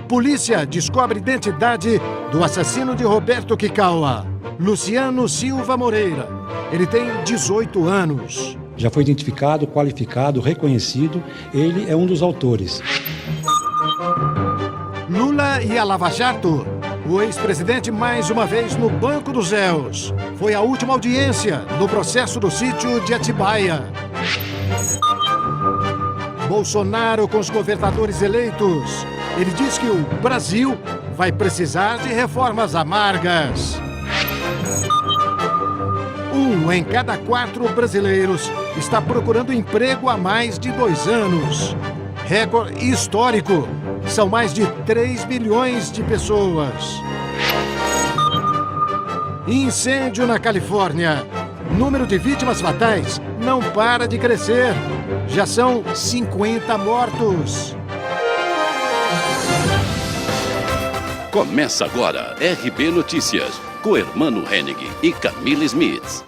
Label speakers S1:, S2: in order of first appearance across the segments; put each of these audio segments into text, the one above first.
S1: Polícia descobre identidade do assassino de Roberto Kikawa, Luciano Silva Moreira. Ele tem 18 anos.
S2: Já foi identificado, qualificado, reconhecido. Ele é um dos autores.
S1: Lula e a Lava Jato. O ex-presidente mais uma vez no banco dos réus. Foi a última audiência no processo do sítio de Atibaia. Bolsonaro com os governadores eleitos. Ele diz que o Brasil vai precisar de reformas amargas. 1 em cada 4 brasileiros está procurando emprego há mais de 2 anos. Recorde histórico. São mais de 3 milhões de pessoas. Incêndio na Califórnia. Número de vítimas fatais não para de crescer. Já são 50 mortos.
S3: Começa agora RB Notícias, com Hermano Hennig e Camila Smith.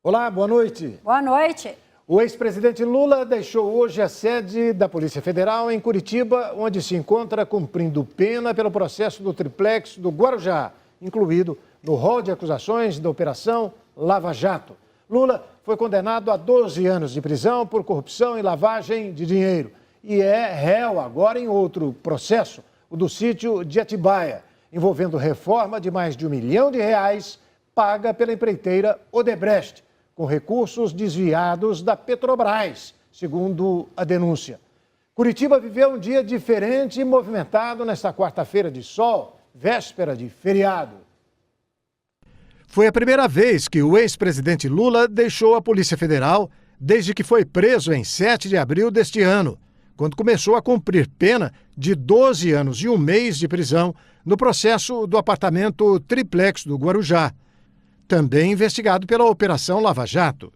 S1: Olá, boa noite.
S4: Boa noite.
S1: O ex-presidente Lula deixou hoje a sede da Polícia Federal em Curitiba, onde se encontra cumprindo pena pelo processo do triplex do Guarujá, incluído no rol de acusações da Operação Lava Jato. Lula foi condenado a 12 anos de prisão por corrupção e lavagem de dinheiro e é réu agora em outro processo, o do sítio de Atibaia, envolvendo reforma de mais de R$1 milhão paga pela empreiteira Odebrecht, com recursos desviados da Petrobras, segundo a denúncia. Curitiba viveu um dia diferente e movimentado nesta quarta-feira de sol, véspera de feriado. Foi a primeira vez que o ex-presidente Lula deixou a Polícia Federal desde que foi preso em 7 de abril deste ano, quando começou a cumprir pena de 12 anos e 1 mês de prisão no processo do apartamento triplex do Guarujá, também investigado pela Operação Lava Jato.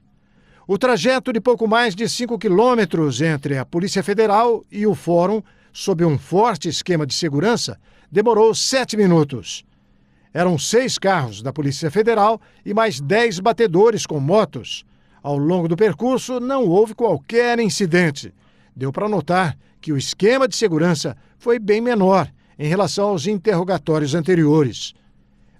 S1: O trajeto de pouco mais de 5 quilômetros entre a Polícia Federal e o Fórum, sob um forte esquema de segurança, demorou 7 minutos. Eram 6 carros da Polícia Federal e mais 10 batedores com motos. Ao longo do percurso, não houve qualquer incidente. Deu para notar que o esquema de segurança foi bem menor em relação aos interrogatórios anteriores.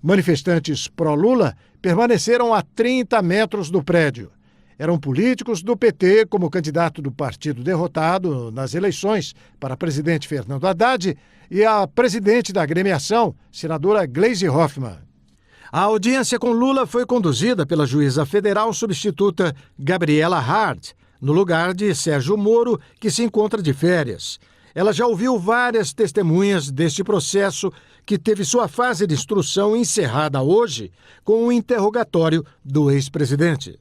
S1: Manifestantes pró-Lula permaneceram a 30 metros do prédio. Eram políticos do PT, como o candidato do partido derrotado nas eleições para presidente Fernando Haddad e a presidente da agremiação, senadora Gleisi Hoffmann. A audiência com Lula foi conduzida pela juíza federal substituta Gabriela Hart, no lugar de Sérgio Moro, que se encontra de férias. Ela já ouviu várias testemunhas deste processo, que teve sua fase de instrução encerrada hoje com o interrogatório do ex-presidente.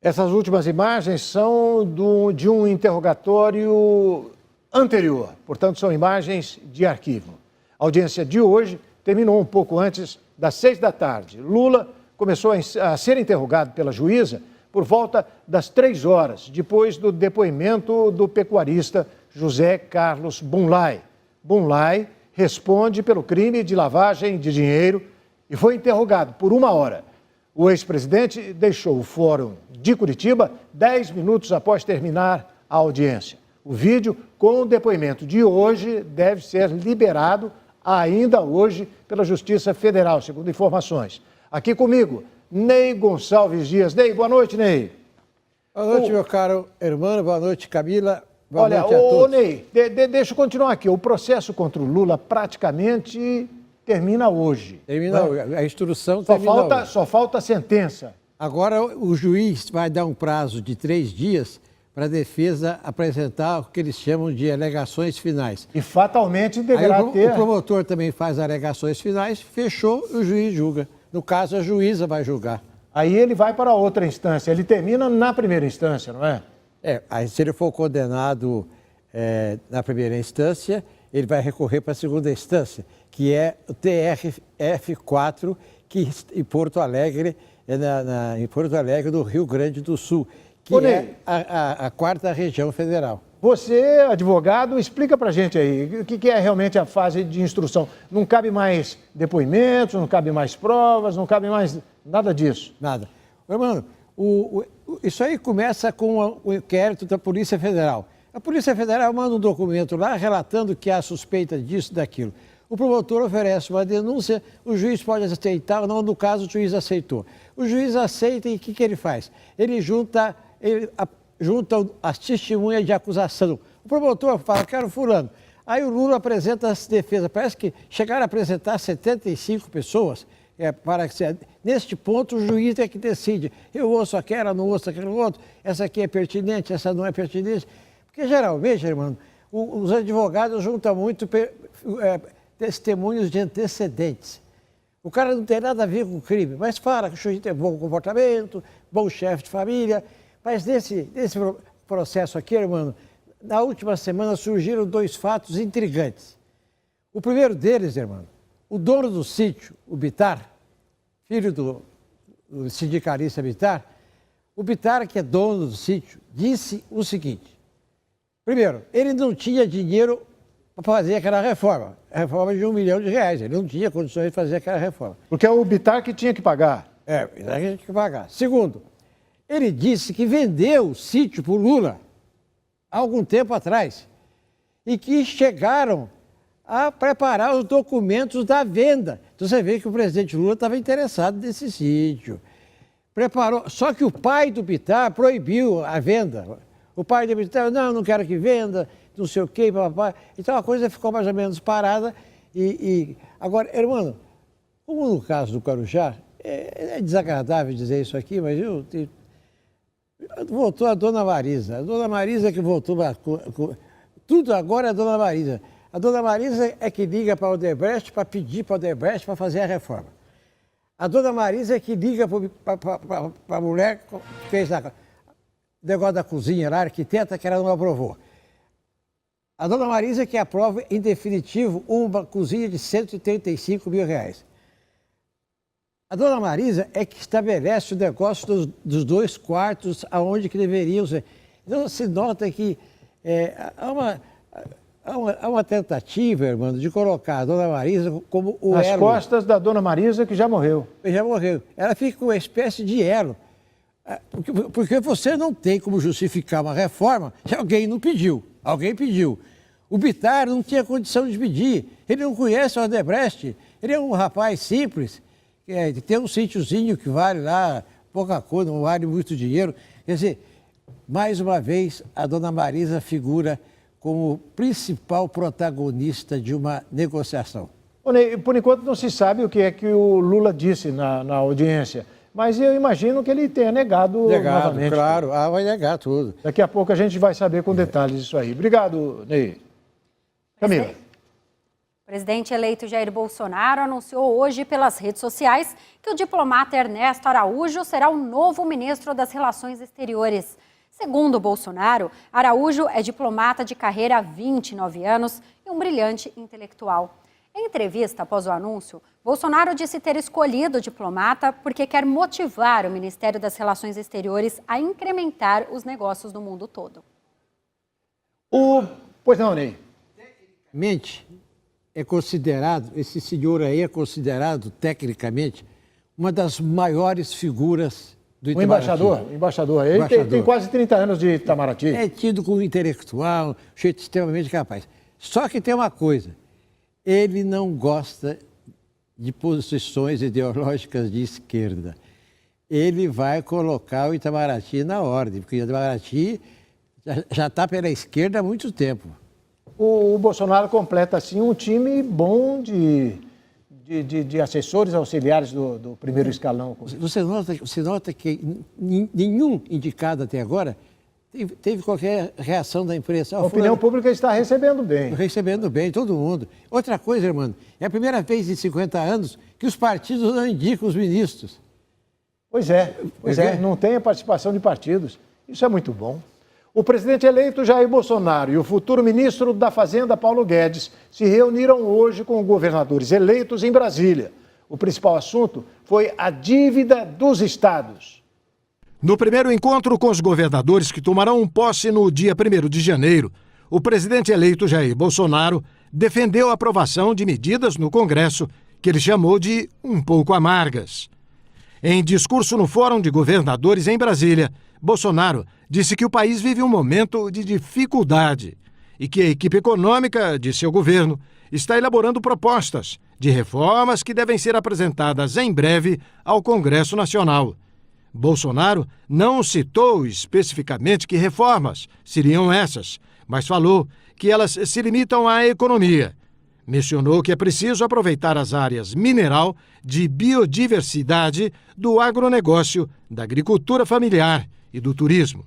S1: Essas últimas imagens são de um interrogatório anterior, portanto, são imagens de arquivo. A audiência de hoje terminou um pouco antes das 6 da tarde. Lula começou a ser interrogado pela juíza por volta das 3 horas, depois do depoimento do pecuarista José Carlos Bunlai. Bunlai responde pelo crime de lavagem de dinheiro e foi interrogado por 1 hora. O ex-presidente deixou o Fórum de Curitiba 10 minutos após terminar a audiência. O vídeo com o depoimento de hoje deve ser liberado ainda hoje pela Justiça Federal, segundo informações. Aqui comigo, Ney Gonçalves Dias. Ney, boa noite, Ney.
S5: Boa noite, meu caro irmão. Boa noite, Camila. Boa
S1: Olha,
S5: noite a todos.
S1: Ney, deixa eu continuar aqui. O processo contra o Lula praticamente termina hoje.
S5: Termina hoje. A instrução termina hoje.
S1: Só falta a sentença.
S5: Agora o juiz vai dar um prazo de 3 dias para a defesa apresentar o que eles chamam de alegações finais.
S1: E fatalmente deverá ter...
S5: O promotor também faz alegações finais, fechou, o juiz julga. No caso, a juíza vai julgar.
S1: Aí ele vai para outra instância. Ele termina na primeira instância, não é?
S5: Aí se ele for condenado na primeira instância, ele vai recorrer para a segunda instância, que é o TRF4, que em Porto Alegre, em Porto Alegre, do Rio Grande do Sul, que é a 4ª região federal.
S1: Você, advogado, explica pra gente aí, o que é realmente a fase de instrução? Não cabe mais depoimentos, não cabe mais provas, não cabe mais nada disso?
S5: Nada. Irmão, isso aí começa com o inquérito da Polícia Federal. A Polícia Federal manda um documento lá relatando que há suspeita disso, daquilo. O promotor oferece uma denúncia, o juiz pode aceitar ou não, no caso o juiz aceitou. O juiz aceita e o que ele faz? Ele junta as testemunhas de acusação. O promotor fala, quero fulano. Aí o Lula apresenta as defesas. Parece que chegaram a apresentar 75 pessoas. Neste ponto, o juiz é que decide. Eu ouço aquela, não ouço aquele outro. Essa aqui é pertinente, essa não é pertinente. Porque, geralmente, irmão, os advogados juntam muito testemunhos de antecedentes. O cara não tem nada a ver com o crime, mas fala que o sujeito tem bom comportamento, bom chefe de família. Mas nesse processo aqui, irmão, na última semana surgiram 2 fatos intrigantes. O primeiro deles, irmão, o dono do sítio, o Bittar, filho do sindicalista Bittar, o Bittar, que é dono do sítio, disse o seguinte. Primeiro, ele não tinha dinheiro para fazer aquela reforma. A reforma de R$1 milhão. Ele não tinha condições de fazer aquela reforma.
S1: Porque é o Bittar que tinha que pagar.
S5: É, ele tinha que pagar. Segundo, ele disse que vendeu o sítio para o Lula há algum tempo atrás e que chegaram a preparar os documentos da venda. Então você vê que o presidente Lula estava interessado nesse sítio. Preparou, só que o pai do Bittar proibiu a venda. O pai do Bittar, não quero que venda, não sei o quê, papapá. Então a coisa ficou mais ou menos parada. Agora, irmão, como no caso do Guarujá, é desagradável dizer isso aqui, mas voltou a dona Marisa. A dona Marisa que voltou. Tudo agora é a dona Marisa. A dona Marisa é que liga para o Odebrecht para pedir para o Odebrecht para fazer a reforma. A dona Marisa é que liga para a mulher que fez o negócio da cozinha lá, a arquiteta, que ela não aprovou. A dona Marisa é que aprova em definitivo uma cozinha de R$135 mil. A dona Marisa é que estabelece o negócio dos 2 quartos aonde que deveriam ser. Então se nota que há uma tentativa, irmão, de colocar a dona Marisa como o
S1: Nas
S5: elo.
S1: costas da dona Marisa, que já morreu.
S5: Já morreu. Ela fica com uma espécie de elo. Porque você não tem como justificar uma reforma se alguém não pediu. Alguém pediu. O Bittar não tinha condição de pedir. Ele não conhece o Odebrecht. Ele é um rapaz simples, que tem um sítiozinho que vale lá pouca coisa, não vale muito dinheiro. Quer dizer, mais uma vez, a dona Marisa figura como principal protagonista de uma negociação.
S1: Por enquanto não se sabe o que é que o Lula disse na audiência, mas eu imagino que ele tenha negado novamente.
S5: Claro, vai negar tudo.
S1: Daqui a pouco a gente vai saber com detalhes isso aí. Obrigado, Ney. Camila.
S4: O presidente eleito Jair Bolsonaro anunciou hoje pelas redes sociais que o diplomata Ernesto Araújo será o novo ministro das Relações Exteriores. Segundo Bolsonaro, Araújo é diplomata de carreira há 29 anos e um brilhante intelectual. Em entrevista após o anúncio, Bolsonaro disse ter escolhido o diplomata porque quer motivar o Ministério das Relações Exteriores a incrementar os negócios no mundo todo.
S1: Pois não, Ney.
S5: Tecnicamente, esse senhor aí é considerado, tecnicamente, uma das maiores figuras do Itamaraty.
S1: O embaixador. Ele tem quase 30 anos de Itamaraty.
S5: É tido como intelectual, jeito extremamente capaz. Só que tem uma coisa, ele não gosta de posições ideológicas de esquerda. Ele vai colocar o Itamaraty na ordem, porque o Itamaraty já está pela esquerda há muito tempo.
S1: O Bolsonaro completa, assim, um time bom de assessores auxiliares do primeiro escalão.
S5: Você nota que nenhum indicado até agora teve qualquer reação da imprensa.
S1: A opinião pública está recebendo bem.
S5: Recebendo bem, todo mundo. Outra coisa, irmão, é a primeira vez em 50 anos que os partidos não indicam os ministros.
S1: Pois é. Não tem a participação de partidos. Isso é muito bom. O presidente eleito Jair Bolsonaro e o futuro ministro da Fazenda, Paulo Guedes, se reuniram hoje com governadores eleitos em Brasília. O principal assunto foi a dívida dos estados. No primeiro encontro com os governadores que tomarão posse no dia 1º de janeiro, o presidente eleito Jair Bolsonaro defendeu a aprovação de medidas no Congresso que ele chamou de um pouco amargas. Em discurso no Fórum de Governadores em Brasília, Bolsonaro disse que o país vive um momento de dificuldade e que a equipe econômica de seu governo está elaborando propostas de reformas que devem ser apresentadas em breve ao Congresso Nacional. Bolsonaro não citou especificamente que reformas seriam essas, mas falou que elas se limitam à economia. Mencionou que é preciso aproveitar as áreas mineral, de biodiversidade, do agronegócio, da agricultura familiar e do turismo.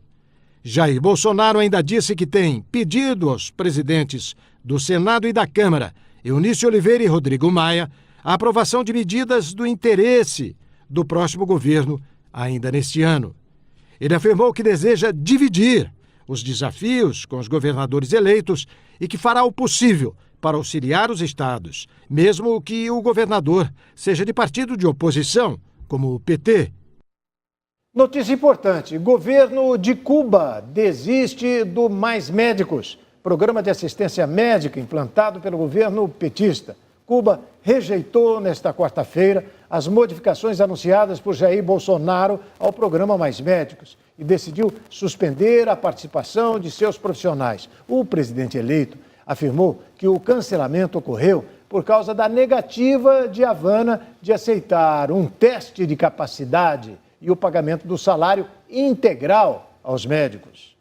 S1: Jair Bolsonaro ainda disse que tem pedido aos presidentes do Senado e da Câmara, Eunice Oliveira e Rodrigo Maia, a aprovação de medidas do interesse do próximo governo ainda neste ano. Ele afirmou que deseja dividir os desafios com os governadores eleitos e que fará o possível para auxiliar os estados, mesmo que o governador seja de partido de oposição, como o PT. Notícia importante: governo de Cuba desiste do Mais Médicos, programa de assistência médica implantado pelo governo petista. Cuba rejeitou nesta quarta-feira as modificações anunciadas por Jair Bolsonaro ao programa Mais Médicos e decidiu suspender a participação de seus profissionais. O presidente eleito afirmou que o cancelamento ocorreu por causa da negativa de Havana de aceitar um teste de capacidade e o pagamento do salário integral aos médicos.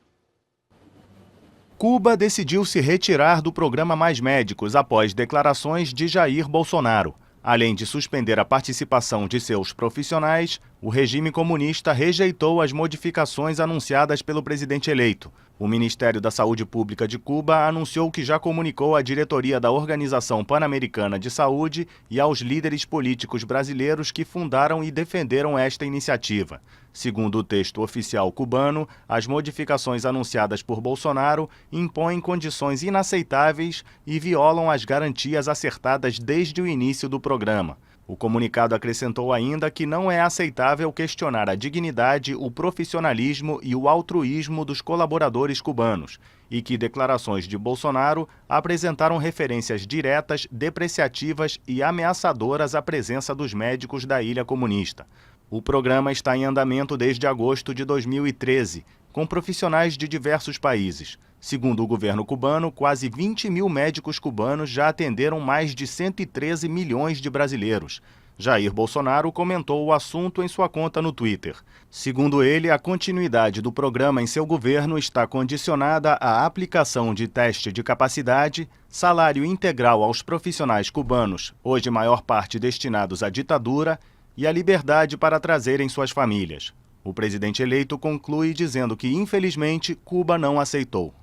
S6: Cuba decidiu se retirar do programa Mais Médicos após declarações de Jair Bolsonaro. Além de suspender a participação de seus profissionais, o regime comunista rejeitou as modificações anunciadas pelo presidente eleito. O Ministério da Saúde Pública de Cuba anunciou que já comunicou à diretoria da Organização Pan-Americana de Saúde e aos líderes políticos brasileiros que fundaram e defenderam esta iniciativa. Segundo o texto oficial cubano, as modificações anunciadas por Bolsonaro impõem condições inaceitáveis e violam as garantias acertadas desde o início do programa. O comunicado acrescentou ainda que não é aceitável questionar a dignidade, o profissionalismo e o altruísmo dos colaboradores cubanos e que declarações de Bolsonaro apresentaram referências diretas, depreciativas e ameaçadoras à presença dos médicos da ilha comunista. O programa está em andamento desde agosto de 2013, com profissionais de diversos países. Segundo o governo cubano, quase 20 mil médicos cubanos já atenderam mais de 113 milhões de brasileiros. Jair Bolsonaro comentou o assunto em sua conta no Twitter. Segundo ele, a continuidade do programa em seu governo está condicionada à aplicação de teste de capacidade, salário integral aos profissionais cubanos, hoje maior parte destinados à ditadura, e a liberdade para trazerem suas famílias. O presidente eleito conclui dizendo que, infelizmente, Cuba não aceitou.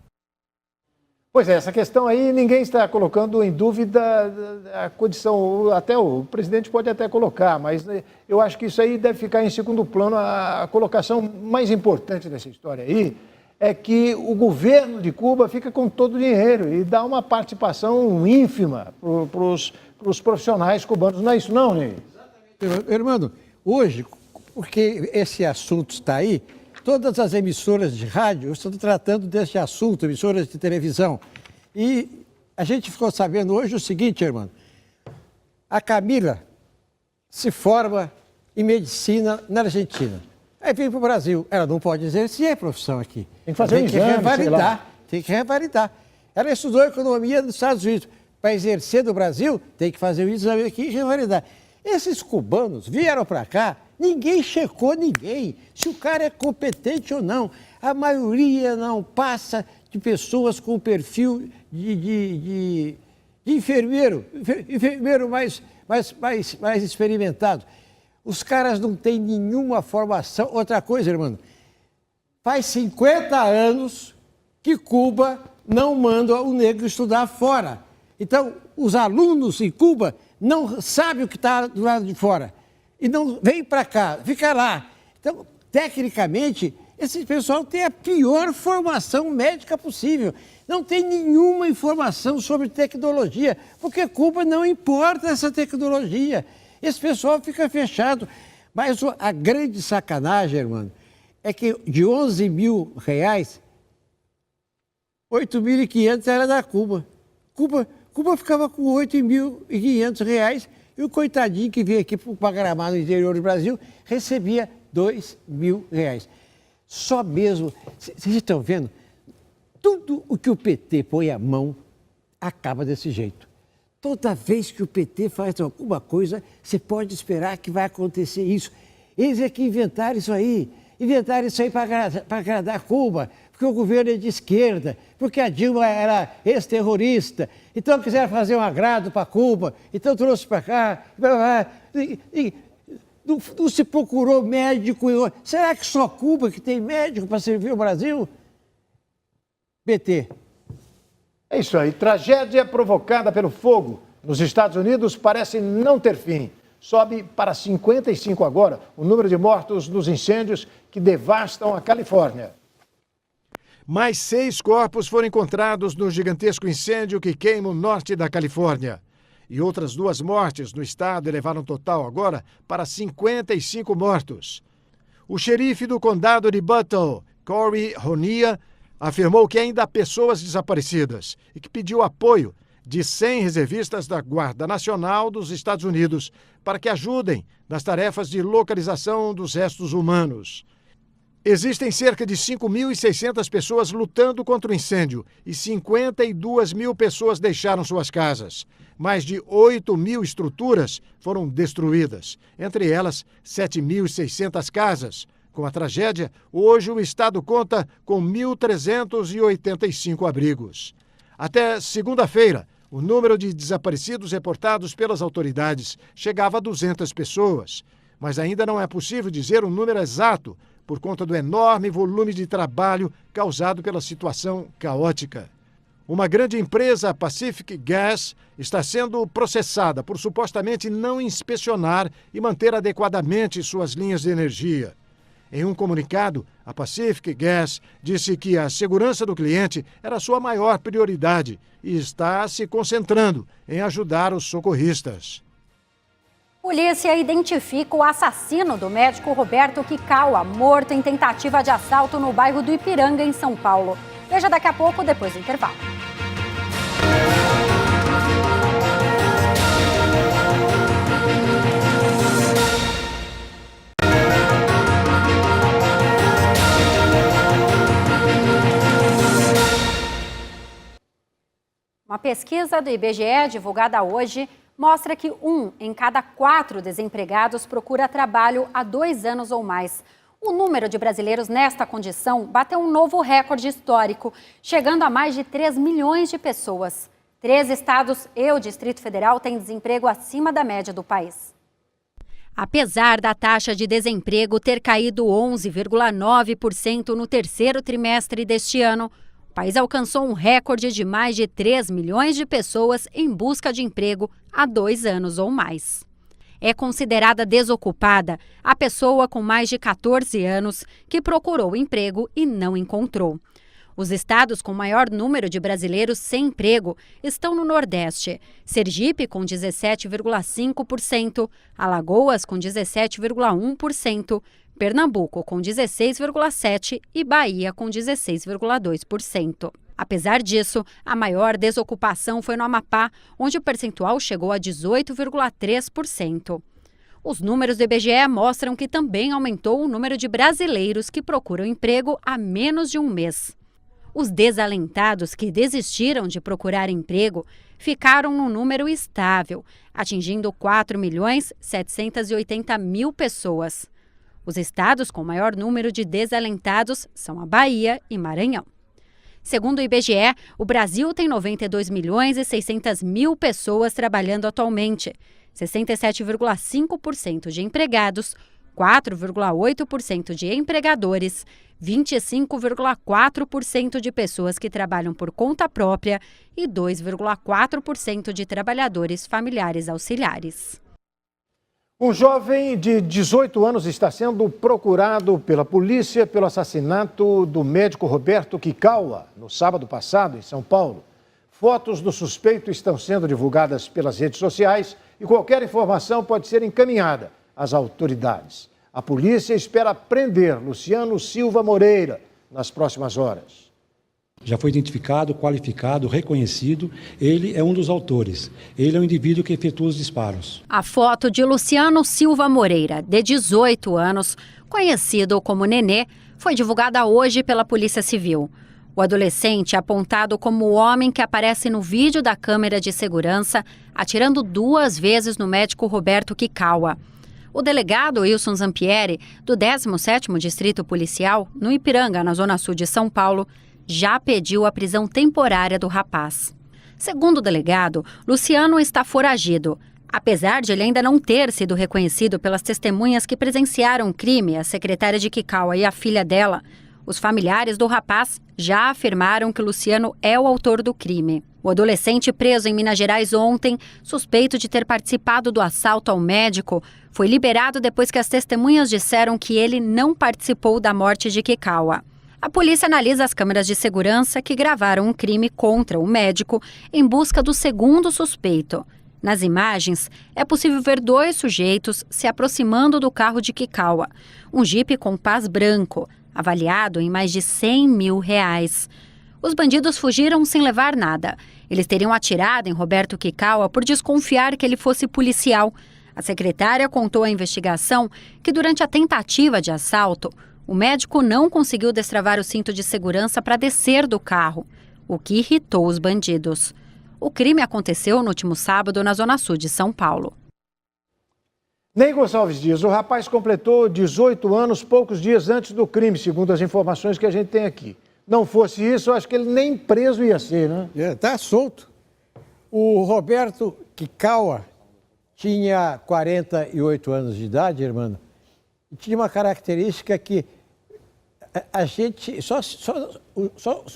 S1: Pois é, essa questão aí ninguém está colocando em dúvida a condição, até o presidente pode até colocar, mas eu acho que isso aí deve ficar em segundo plano. A colocação mais importante dessa história aí é que o governo de Cuba fica com todo o dinheiro e dá uma participação ínfima para os profissionais cubanos. Não é isso não, Ney?
S5: Irmão, hoje, porque esse assunto está aí, todas as emissoras de rádio estão tratando desse assunto, emissoras de televisão. E a gente ficou sabendo hoje o seguinte, irmão, a Camila se forma em medicina na Argentina. Aí vem para o Brasil, ela não pode exercer a profissão aqui.
S1: Tem que fazer um exame,
S5: revalidar, tem que revalidar. Ela estudou economia nos Estados Unidos. Para exercer no Brasil, tem que fazer o exame aqui e revalidar. Esses cubanos vieram para cá, ninguém checou ninguém, se o cara é competente ou não. A maioria não passa de pessoas com perfil de enfermeiro mais experimentado. Os caras não têm nenhuma formação. Outra coisa, irmão, faz 50 anos que Cuba não manda o negro estudar fora. Então, os alunos em Cuba não sabem o que está do lado de fora. E não vem para cá, fica lá. Então, tecnicamente, esse pessoal tem a pior formação médica possível. Não tem nenhuma informação sobre tecnologia, porque Cuba não importa essa tecnologia. Esse pessoal fica fechado. Mas a grande sacanagem, irmão, é que de 11 mil reais, 8.500 era da Cuba. Cuba ficava com 8.500 reais e o coitadinho que veio aqui para Gramado, no interior do Brasil, recebia 2.000 reais. Só mesmo, vocês estão vendo, tudo o que o PT põe a mão acaba desse jeito. Toda vez que o PT faz alguma coisa, você pode esperar que vai acontecer isso. Eles é que inventaram isso aí para agradar Cuba, porque o governo é de esquerda, porque a Dilma era ex-terrorista, então quiseram fazer um agrado para Cuba, então trouxe para cá. Não se procurou médico. Será que só Cuba que tem médico para servir o Brasil? PT.
S1: É isso aí. Tragédia provocada pelo fogo nos Estados Unidos parece não ter fim. Sobe para 55 agora o número de mortos nos incêndios que devastam a Califórnia. Mais 6 corpos foram encontrados no gigantesco incêndio que queima o norte da Califórnia. E outras 2 mortes no estado elevaram o total agora para 55 mortos. O xerife do condado de Butler, Corey Ronia, afirmou que ainda há pessoas desaparecidas e que pediu apoio de 100 reservistas da Guarda Nacional dos Estados Unidos para que ajudem nas tarefas de localização dos restos humanos. Existem cerca de 5.600 pessoas lutando contra o incêndio e 52 mil pessoas deixaram suas casas. Mais de 8.000 estruturas foram destruídas, entre elas 7.600 casas. Com a tragédia, hoje o estado conta com 1.385 abrigos. Até segunda-feira, o número de desaparecidos reportados pelas autoridades chegava a 200 pessoas. Mas ainda não é possível dizer um número exato por conta do enorme volume de trabalho causado pela situação caótica. Uma grande empresa, Pacific Gas, está sendo processada por supostamente não inspecionar e manter adequadamente suas linhas de energia. Em um comunicado, a Pacific Gas disse que a segurança do cliente era sua maior prioridade e está se concentrando em ajudar os socorristas.
S4: Polícia identifica o assassino do médico Roberto Kikawa, morto em tentativa de assalto no bairro do Ipiranga, em São Paulo. Veja daqui a pouco, depois do intervalo. Uma pesquisa do IBGE, divulgada hoje, mostra que 1 em cada 4 desempregados procura trabalho há 2 anos ou mais. O número de brasileiros nesta condição bateu um novo recorde histórico, chegando a mais de 3 milhões de pessoas. 3 estados e o Distrito Federal têm desemprego acima da média do país. Apesar da taxa de desemprego ter caído 11,9% no terceiro trimestre deste ano, o país alcançou um recorde de mais de 3 milhões de pessoas em busca de emprego há 2 anos ou mais. É considerada desocupada a pessoa com mais de 14 anos que procurou emprego e não encontrou. Os estados com maior número de brasileiros sem emprego estão no Nordeste: Sergipe com 17,5%, Alagoas com 17,1%, Pernambuco com 16,7% e Bahia com 16,2%. Apesar disso, a maior desocupação foi no Amapá, onde o percentual chegou a 18,3%. Os números do IBGE mostram que também aumentou o número de brasileiros que procuram emprego há menos de um mês. Os desalentados que desistiram de procurar emprego ficaram num número estável, atingindo 4.780.000 pessoas. Os estados com maior número de desalentados são a Bahia e Maranhão. Segundo o IBGE, o Brasil tem 92.600.000 pessoas trabalhando atualmente, 67,5% de empregados, 4,8% de empregadores, 25,4% de pessoas que trabalham por conta própria e 2,4% de trabalhadores familiares auxiliares.
S1: Um jovem de 18 anos está sendo procurado pela polícia pelo assassinato do médico Roberto Kikawa, no sábado passado, em São Paulo. Fotos do suspeito estão sendo divulgadas pelas redes sociais e qualquer informação pode ser encaminhada às autoridades. A polícia espera prender Luciano Silva Moreira nas próximas horas.
S2: Já foi identificado, qualificado, reconhecido. Ele é um dos autores. Ele é o indivíduo que efetua os disparos.
S4: A foto de Luciano Silva Moreira, de 18 anos, conhecido como Nenê, foi divulgada hoje pela Polícia Civil. O adolescente é apontado como o homem que aparece no vídeo da câmera de segurança, atirando 2 vezes no médico Roberto Kikawa. O delegado Wilson Zampieri, do 17º Distrito Policial, no Ipiranga, na Zona Sul de São Paulo, já pediu a prisão temporária do rapaz. Segundo o delegado, Luciano está foragido. Apesar de ele ainda não ter sido reconhecido pelas testemunhas que presenciaram o crime, a secretária de Kikawa e a filha dela, os familiares do rapaz já afirmaram que Luciano é o autor do crime. O adolescente preso em Minas Gerais ontem, suspeito de ter participado do assalto ao médico, foi liberado depois que as testemunhas disseram que ele não participou da morte de Kikawa. A polícia analisa as câmeras de segurança que gravaram um crime contra o médico em busca do segundo suspeito. Nas imagens, é possível ver 2 sujeitos se aproximando do carro de Kikawa, um Jeep Compass branco, avaliado em mais de R$100 mil. Os bandidos fugiram sem levar nada. Eles teriam atirado em Roberto Kikawa por desconfiar que ele fosse policial. A secretária contou à investigação que durante a tentativa de assalto, o médico não conseguiu destravar o cinto de segurança para descer do carro, o que irritou os bandidos. O crime aconteceu no último sábado na Zona Sul de São Paulo.
S1: Ney Gonçalves Dias, o rapaz completou 18 anos poucos dias antes do crime, segundo as informações que a gente tem aqui. Não fosse isso, eu acho que ele nem preso ia ser, né?
S5: Está solto. O Roberto Kikawa tinha 48 anos de idade, irmão, e tinha uma característica que a gente,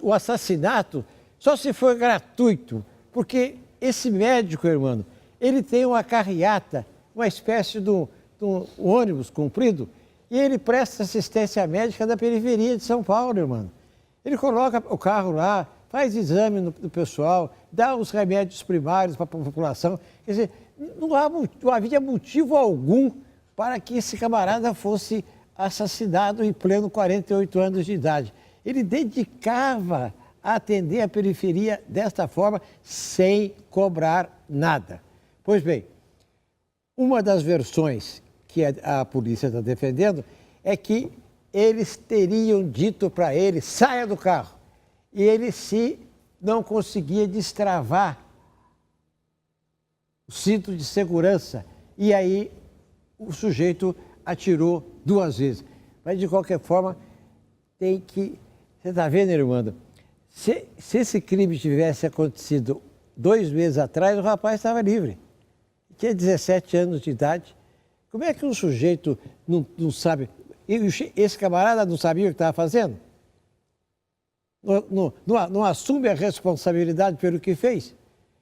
S5: o assassinato só se foi gratuito, porque esse médico, irmão, ele tem uma carreata, uma espécie de um ônibus comprido, e ele presta assistência médica da periferia de São Paulo, irmão. Ele coloca o carro lá, faz exame do pessoal, dá os remédios primários para a população. Quer dizer, não havia motivo algum para que esse camarada fosse assassinado em pleno 48 anos de idade. Ele dedicava a atender a periferia desta forma, sem cobrar nada. Pois bem, uma das versões que a polícia está defendendo é que eles teriam dito para ele, saia do carro. E ele, se não conseguia destravar o cinto de segurança, e aí o sujeito atirou 2 vezes. Mas, de qualquer forma, tem que... Você está vendo, irmão? Se esse crime tivesse acontecido 2 meses atrás, o rapaz estava livre. Tinha 17 anos de idade. Como é que um sujeito não sabe... Esse camarada não sabia o que estava fazendo? Não assume a responsabilidade pelo que fez?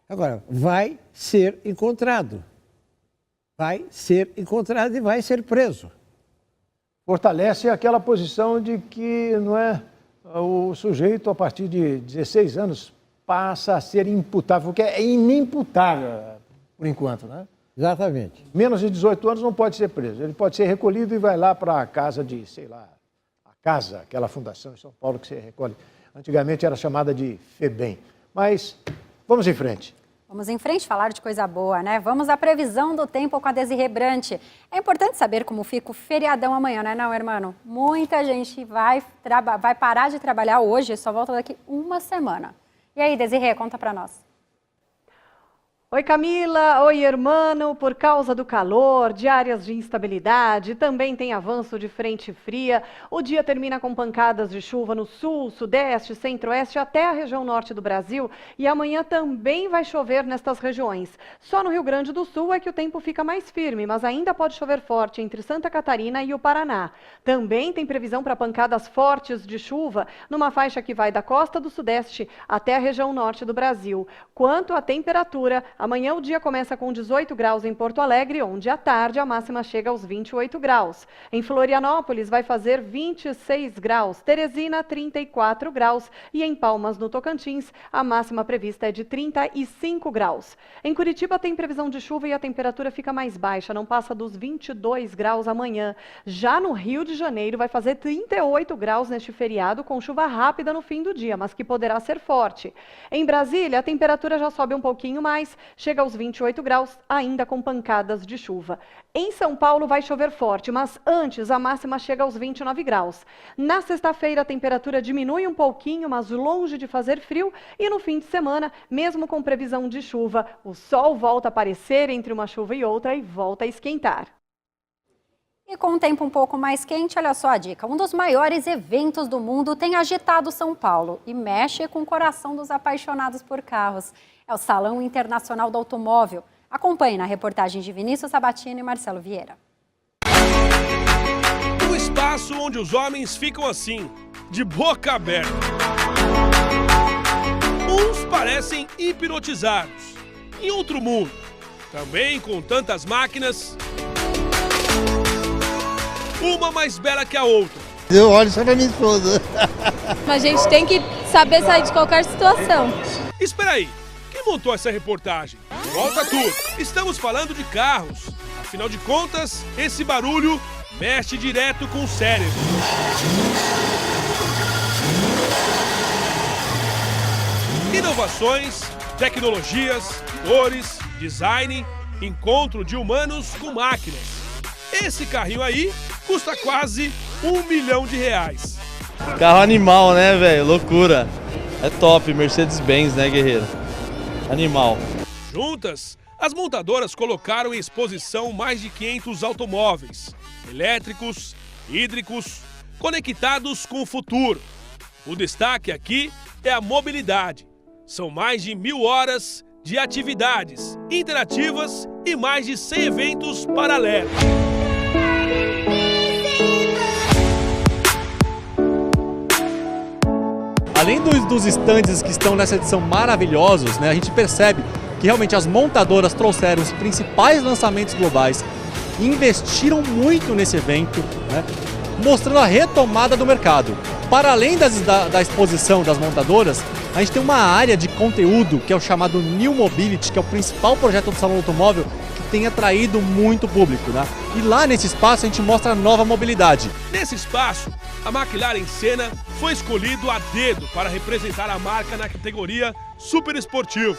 S5: Agora, vai ser encontrado. Vai ser encontrado e vai ser preso.
S1: Fortalece aquela posição de que não é o sujeito, a partir de 16 anos, passa a ser imputável, porque é inimputável por enquanto, né?
S5: Exatamente.
S1: Menos de 18 anos não pode ser preso. Ele pode ser recolhido e vai lá para a casa de, sei lá, a casa, aquela fundação em São Paulo que você recolhe. Antigamente era chamada de FEBEM. Mas vamos em frente.
S4: Vamos em frente falar de coisa boa, né? Vamos à previsão do tempo com a Desirê Brant. É importante saber como fica o feriadão amanhã, né, não, irmão? Muita gente vai parar de trabalhar hoje e só volta daqui 1 semana. E aí, Desirê, conta pra nós.
S7: Oi Camila, oi Hermano. Por causa do calor, de áreas de instabilidade, também tem avanço de frente fria. O dia termina com pancadas de chuva no sul, sudeste, centro-oeste até a região norte do Brasil. E amanhã também vai chover nestas regiões. Só no Rio Grande do Sul é que o tempo fica mais firme, mas ainda pode chover forte entre Santa Catarina e o Paraná. Também tem previsão para pancadas fortes de chuva numa faixa que vai da costa do sudeste até a região norte do Brasil. Quanto à temperatura, Amanhã o dia começa com 18 graus em Porto Alegre, onde à tarde a máxima chega aos 28 graus. Em Florianópolis vai fazer 26 graus, Teresina 34 graus e em Palmas, no Tocantins, a máxima prevista é de 35 graus. Em Curitiba tem previsão de chuva e a temperatura fica mais baixa, não passa dos 22 graus amanhã. Já no Rio de Janeiro vai fazer 38 graus neste feriado, com chuva rápida no fim do dia, mas que poderá ser forte. Em Brasília, a temperatura já sobe um pouquinho mais, chega aos 28 graus, ainda com pancadas de chuva. Em São Paulo vai chover forte, mas antes a máxima chega aos 29 graus. Na sexta-feira a temperatura diminui um pouquinho, mas longe de fazer frio, e no fim de semana, mesmo com previsão de chuva, o sol volta a aparecer entre uma chuva e outra e volta a esquentar.
S4: E com um tempo um pouco mais quente, olha só a dica. Um dos maiores eventos do mundo tem agitado São Paulo e mexe com o coração dos apaixonados por carros. É o Salão Internacional do Automóvel. Acompanhe na reportagem de Vinícius Sabatino e Marcelo Vieira.
S8: Um espaço onde os homens ficam assim, de boca aberta. Uns parecem hipnotizados, em outro mundo. Também com tantas máquinas, uma mais bela que a outra.
S9: Eu olho só pra minha esposa.
S10: A gente tem que saber sair de qualquer situação.
S8: Espera aí, quem montou essa reportagem? Volta tudo. Estamos falando de carros. Afinal de contas, esse barulho mexe direto com o cérebro. Inovações, tecnologias, cores, design, encontro de humanos com máquinas. Esse carrinho aí custa quase R$1 milhão.
S9: Carro animal, né, velho? Loucura. É top, Mercedes-Benz, né, guerreiro? Animal.
S8: Juntas, as montadoras colocaram em exposição mais de 500 automóveis, elétricos, hídricos, conectados com o futuro. O destaque aqui é a mobilidade. São mais de 1.000 horas de atividades interativas e mais de 100 eventos paralelos.
S11: Além dos estandes que estão nessa edição maravilhosos, né, a gente percebe que realmente as montadoras trouxeram os principais lançamentos globais, investiram muito nesse evento, né, mostrando a retomada do mercado. Para além da exposição das montadoras, a gente tem uma área de conteúdo que é o chamado New Mobility, que é o principal projeto do Salão do Automóvel, que tem atraído muito público, né? E lá nesse espaço a gente mostra a nova mobilidade.
S8: Nesse espaço, a McLaren Senna foi escolhido a dedo para representar a marca na categoria super esportivo.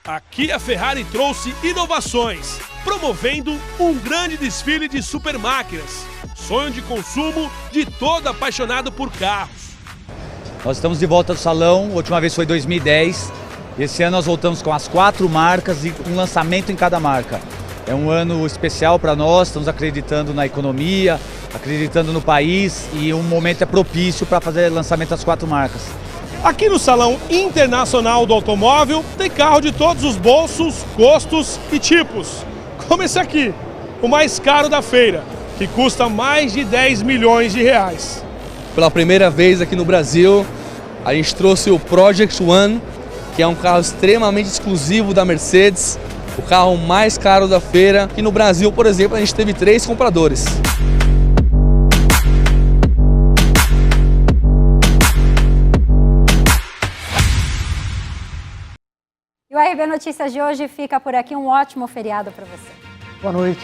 S8: Aqui a Ferrari trouxe inovações, promovendo um grande desfile de super máquinas, sonho de consumo de todo apaixonado por carros.
S12: Nós estamos de volta do salão, a última vez foi em 2010. Esse ano nós voltamos com as 4 marcas e um lançamento em cada marca. É um ano especial para nós, estamos acreditando na economia, acreditando no país e um momento é propício para fazer lançamento das 4 marcas.
S8: Aqui no Salão Internacional do Automóvel tem carro de todos os bolsos, gostos e tipos. Como esse aqui, o mais caro da feira, que custa mais de R$10 milhões.
S13: Pela primeira vez aqui no Brasil, a gente trouxe o Project One, que é um carro extremamente exclusivo da Mercedes, o carro mais caro da feira. E no Brasil, por exemplo, a gente teve 3 compradores.
S4: E o RB Notícias de hoje fica por aqui. Um ótimo feriado para você.
S1: Boa noite.